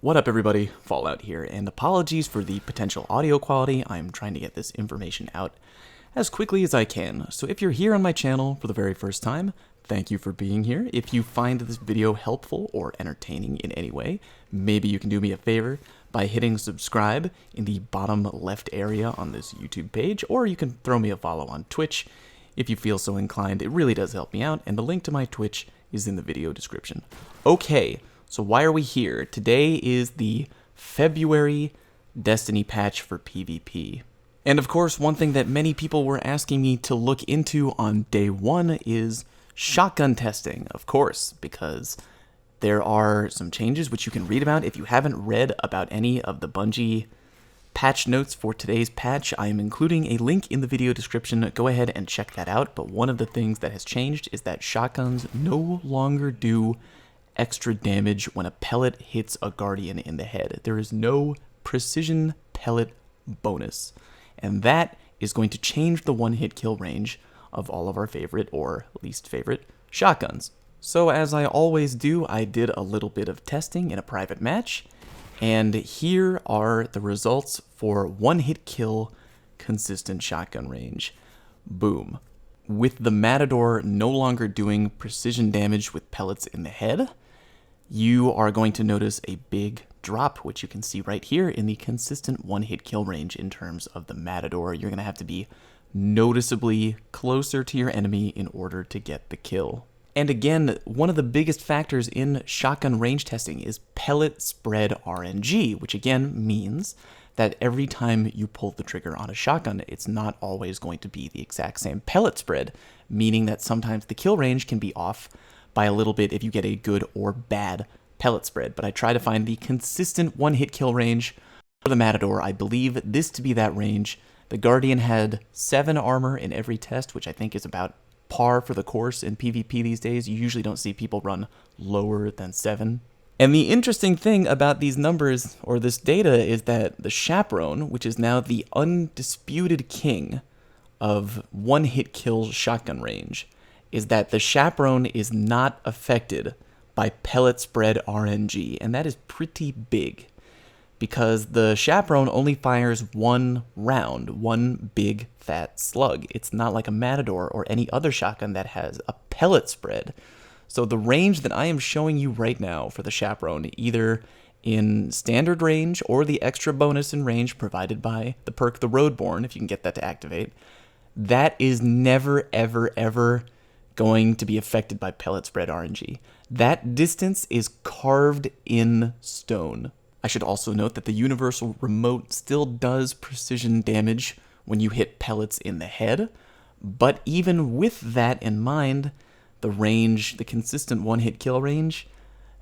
What up everybody, Fallout here, and apologies for the potential audio quality. I'm trying to get this information out as quickly as I can. So if you're here on my channel for the very first time, thank you for being here. If you find this video helpful or entertaining in any way, maybe you can do me a favor by hitting subscribe in the bottom left area on this YouTube page, or you can throw me a follow on Twitch if you feel so inclined. It really does help me out, and the link to my Twitch is in the video description. Okay. So why are we here? Today is the February Destiny patch for PvP. And of course, one thing that many people were asking me to look into on day one is shotgun testing, of course, because there are some changes which you can read about. If you haven't read about any of the Bungie patch notes for today's patch, I am including a link in the video description. Go ahead and check that out. But one of the things that has changed is that shotguns no longer do extra damage when a pellet hits a guardian in the head. There is no precision pellet bonus, and that is going to change the one-hit kill range of all of our favorite or least favorite shotguns. So as I always do, I did a little bit of testing in a private match, and here are the results for one-hit kill consistent shotgun range. Boom. With the Matador no longer doing precision damage with pellets in the head, you are going to notice a big drop, which you can see right here in the consistent one-hit kill range in terms of the Matador. You're going to have to be noticeably closer to your enemy in order to get the kill. And again, one of the biggest factors in shotgun range testing is pellet spread RNG, which again means that every time you pull the trigger on a shotgun, it's not always going to be the exact same pellet spread, meaning that sometimes the kill range can be off by a little bit if you get a good or bad pellet spread. But I try to find the consistent one-hit kill range for the Matador. I believe this to be that range. The Guardian had 7 armor in every test, which I think is about par for the course in PvP these days. You usually don't see people run lower than 7. And the interesting thing about these numbers, or this data, is that the Chaperone, which is now the undisputed king of one-hit kill shotgun range, is that the Chaperone is not affected by pellet spread RNG, and that is pretty big, because the Chaperone only fires one round, one big fat slug. It's not like a Matador or any other shotgun that has a pellet spread. So the range that I am showing you right now for the Chaperone, either in standard range or the extra bonus in range provided by the perk the Roadborn, if you can get that to activate, that is never, ever, ever going to be affected by pellet spread RNG. That distance is carved in stone. I should also note that the universal remote still does precision damage when you hit pellets in the head, but even with that in mind, the range, the consistent one-hit kill range,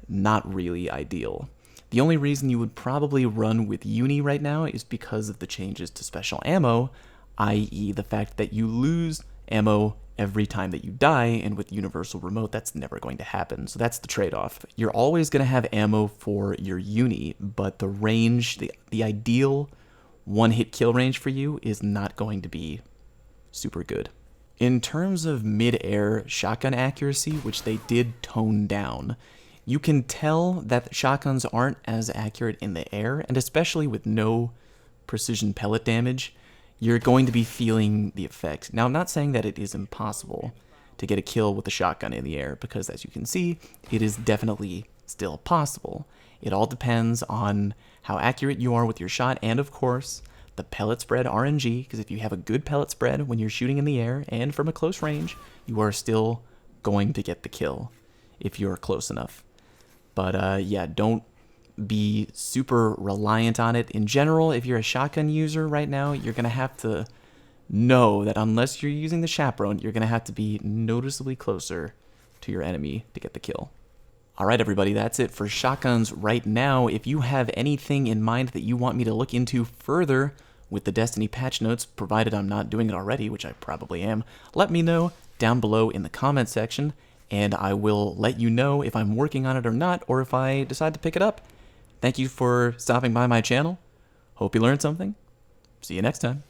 not really ideal. The only reason you would probably run with Uni right now is because of the changes to special ammo, i.e. the fact that you lose ammo every time that you die, and with universal remote, that's never going to happen. So that's the trade-off. You're always going to have ammo for your Uni, but the range, the ideal one-hit kill range for you is not going to be super good. In terms of mid-air shotgun accuracy, which they did tone down, you can tell that shotguns aren't as accurate in the air, and especially with no precision pellet damage, you're going to be feeling the effect. Now, I'm not saying that it is impossible to get a kill with a shotgun in the air, because as you can see, it is definitely still possible. It all depends on how accurate you are with your shot, and of course, the pellet spread RNG, because if you have a good pellet spread when you're shooting in the air and from a close range, you are still going to get the kill if you're close enough. But yeah, don't be super reliant on it. In general, if you're a shotgun user right now, you're going to have to know that unless you're using the Chaperone, you're going to have to be noticeably closer to your enemy to get the kill. Alright everybody, that's it for shotguns right now. If you have anything in mind that you want me to look into further with the Destiny patch notes, provided I'm not doing it already, which I probably am, let me know down below in the comment section, and I will let you know if I'm working on it or not, or if I decide to pick it up. Thank you for stopping by my channel. Hope you learned something. See you next time.